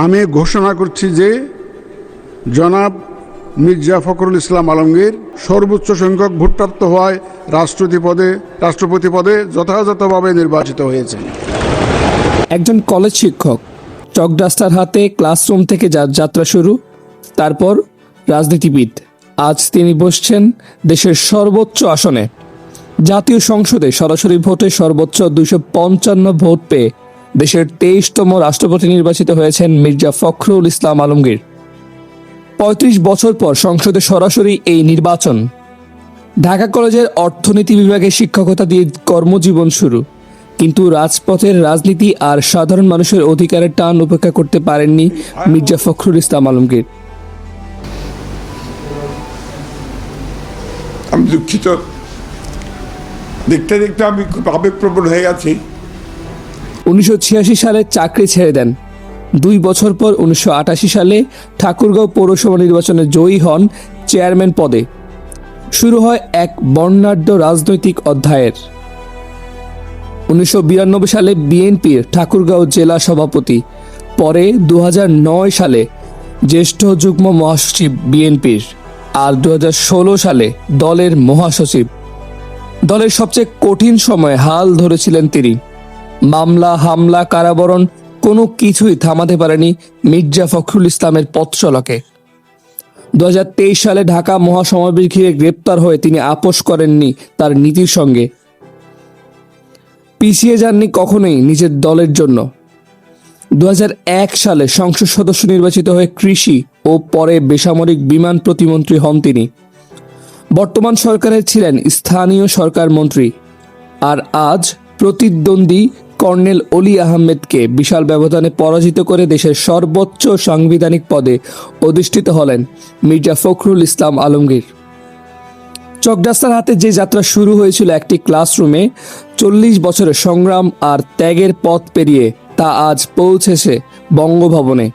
আমি ঘোষণা করছি যে জনাব মির্জা ফখরুল ইসলাম আলমগীর সর্বোচ্চ সংখ্যক ভোটপ্রাপ্ত হওয়ায় রাষ্ট্রপতি পদে যথাযথভাবে নির্বাচিত হয়েছেন। একজন কলেজ শিক্ষক, চক ডাস্টার হাতে ক্লাসরুম থেকে যার যাত্রা শুরু, তারপর রাজনীতিবিদ। আজ তিনি বসছেন দেশের সর্বোচ্চ আসনে। জাতীয় সংসদে সরাসরি ভোটে সর্বোচ্চ 255 ভোট পেয়ে দেশের 23তম রাষ্ট্রপতি নির্বাচিত হয়েছেন মির্জা ফখরুল ইসলাম আলমগীর। 35 বছর পর সংসদে সরাসরি এই নির্বাচন। ঢাকা কলেজের অর্থনীতি বিভাগে শিক্ষকতা দিয়ে কর্মজীবন শুরু, কিন্তু রাজপথের রাজনীতি আর সাধারণ মানুষের অধিকারের টান উপেক্ষা করতে পারেননি মির্জা ফখরুল ইসলাম আলমগীর। আমি দুঃখিত, দেখতে দেখতে আমি খুব আবেগপ্রবণ হয়ে গেছি। 1986 সালে চাকরি ছেড়ে দেন। 2 বছর পর 1988 সালে ঠাকুরগাঁও পৌরসভা নির্বাচনে জয়ী হন চেয়ারম্যান পদে। শুরু হয় এক বর্ণাঢ্য রাজনৈতিক অধ্যায়ের। 1992 সালে বিএনপির ঠাকুরগাঁও জেলা সভাপতি, পরে 2009 সালে জ্যেষ্ঠ যুগ্ম মহাসচিব বিএনপির, আর 2016 সালে দলের মহাসচিব। দলের সবচেয়ে কঠিন সময়ে হাল ধরেছিলেন তিনি। মামলা, হামলা, কারাবরণ কোনো কিছুই থামাতে পারেনি মির্জা ফখরুল ইসলামের পথ চলাকে। 2023 সালে ঢাকা মহাসমাবেশ ঘিরে গ্রেপ্তার হয়ে তিনি আপোষ করেননি তার নীতির সঙ্গে। পিছিয়ে যাননি কখনোই নিজের দলের জন্য। 2001 সালে সংসদ সদস্য নির্বাচিত হয়ে কৃষি ও পরে বেসামরিক বিমান প্রতিমন্ত্রী হন তিনি। বর্তমান সরকারে ছিলেন স্থানীয় সরকার মন্ত্রী। আর আজ প্রতিদ্বন্দ্বী কর্নেল অলি আহমেদকে বিশাল ব্যবধানে পরাজিত করে দেশের সর্বোচ্চ সাংবিধানিক পদে অধিষ্ঠিত হলেন মির্জা ফখরুল ইসলাম আলমগীর। চকডাস্তার হাতে যে যাত্রা শুরু হয়েছিল একটি ক্লাসরুমে, 40 বছরের সংগ্রাম আর ত্যাগের পথ পেরিয়ে তা আজ পৌঁছেছে বঙ্গভবনে।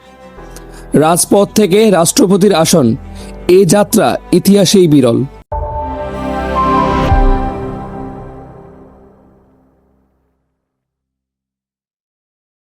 রাজপথ থেকে রাষ্ট্রপতির আসন, এ যাত্রা ইতিহাসেই বিরল।